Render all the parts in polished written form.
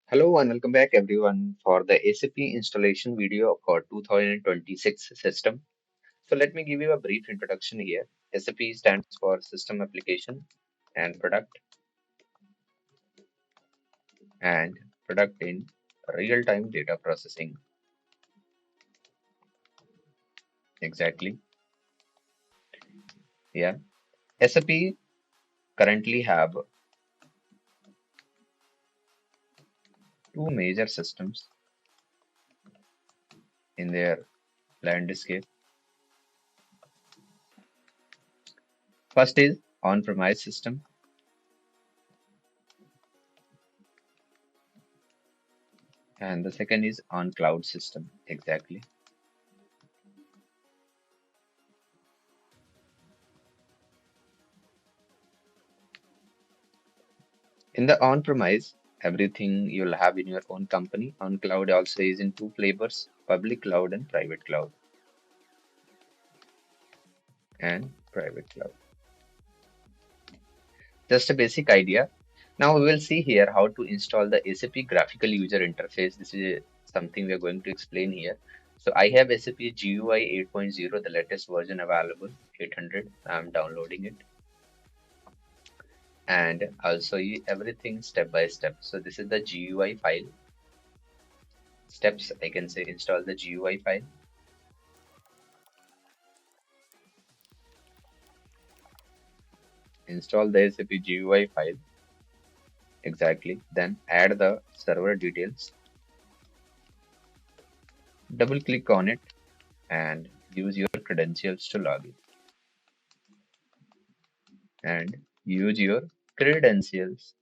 Hello and welcome back everyone for the SAP installation video for 2026 system. So let me give you a brief introduction here. SAP stands for System Application and and product in real-time data processing. Exactly. Yeah. SAP currently have two major systems in their landscape. First is on-premise system and the second is on cloud system. Exactly. In the on-premise, everything you'll have in your own company. On cloud also is in two flavors, public cloud and private cloud. And private cloud. Just a basic idea. Now we will see here how to install the SAP graphical user interface. This is something we are going to explain here. So I have SAP GUI 8.0, the latest version available, 800. I'm downloading it. And I'll show you everything step by step. So this is the GUI file. Steps, I can say install the GUI file. Install the SAP GUI file. Exactly. Then add the server details. Double click on it and use your credentials to log in. And use your credentials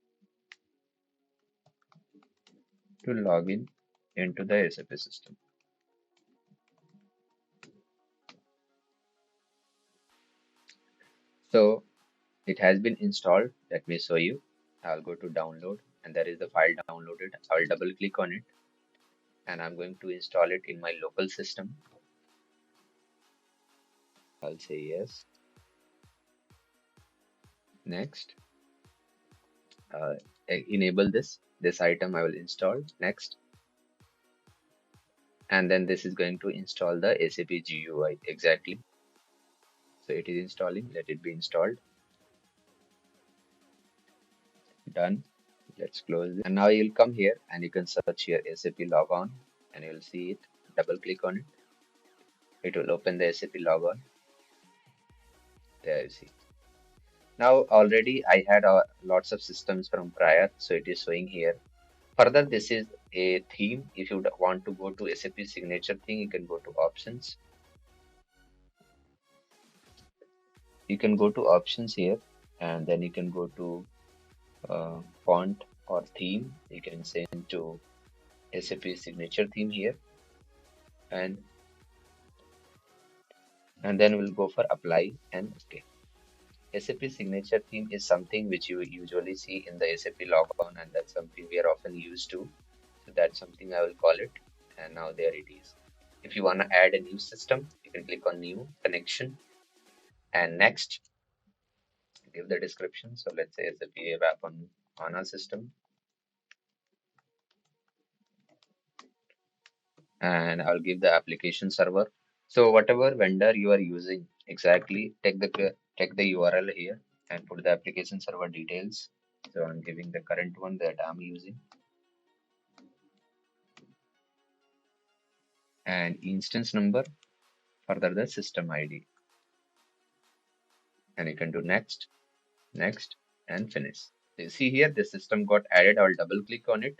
to log in into the SAP system. So it has been installed. Let me show you. I'll go to download and there is the file downloaded. I'll double click on it and I'm going to install it in my local system. I'll say yes. Next. Enable this item I will install. Next. And then this is going to install the SAP GUI. Exactly. So it is installing. Let it be installed. Done. Let's close it. And now you'll come here and you can search here SAP logon and you'll see it. Double click on it. It will open the SAP logon. There you see. Now already I had lots of systems from prior, so it is showing here. Further, this is a theme. If you want to go to SAP signature thing, you can go to options. You can go to options here and then you can go to font or theme. You can send to SAP signature theme here and then we'll go for apply and okay. SAP signature theme is something which you usually see in the SAP logon and that's something we are often used to. So that's something I will call it and now there it is. If you want to add a new system, you can click on new connection and next give the description. So let's say SAP app on HANA system and I'll give the application server. So whatever vendor you are using, exactly take the URL here and put the application server details. So I'm giving the current one that I'm using and instance number, further the system ID. And you can do next, next, and finish. So you see here the system got added. I'll double click on it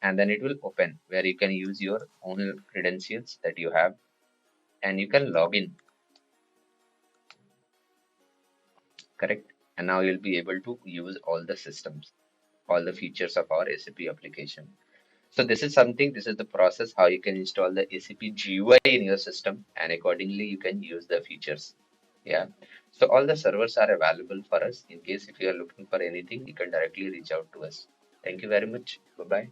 and then it will open where you can use your own credentials that you have and you can log in. Correct. And now you'll be able to use all the systems, all the features of our SAP application. So this is something, this is the process how you can install the SAP GUI in your system and accordingly you can use the features. Yeah. So all the servers are available for us. In case if you are looking for anything, you can directly reach out to us. Thank you very much. Bye bye.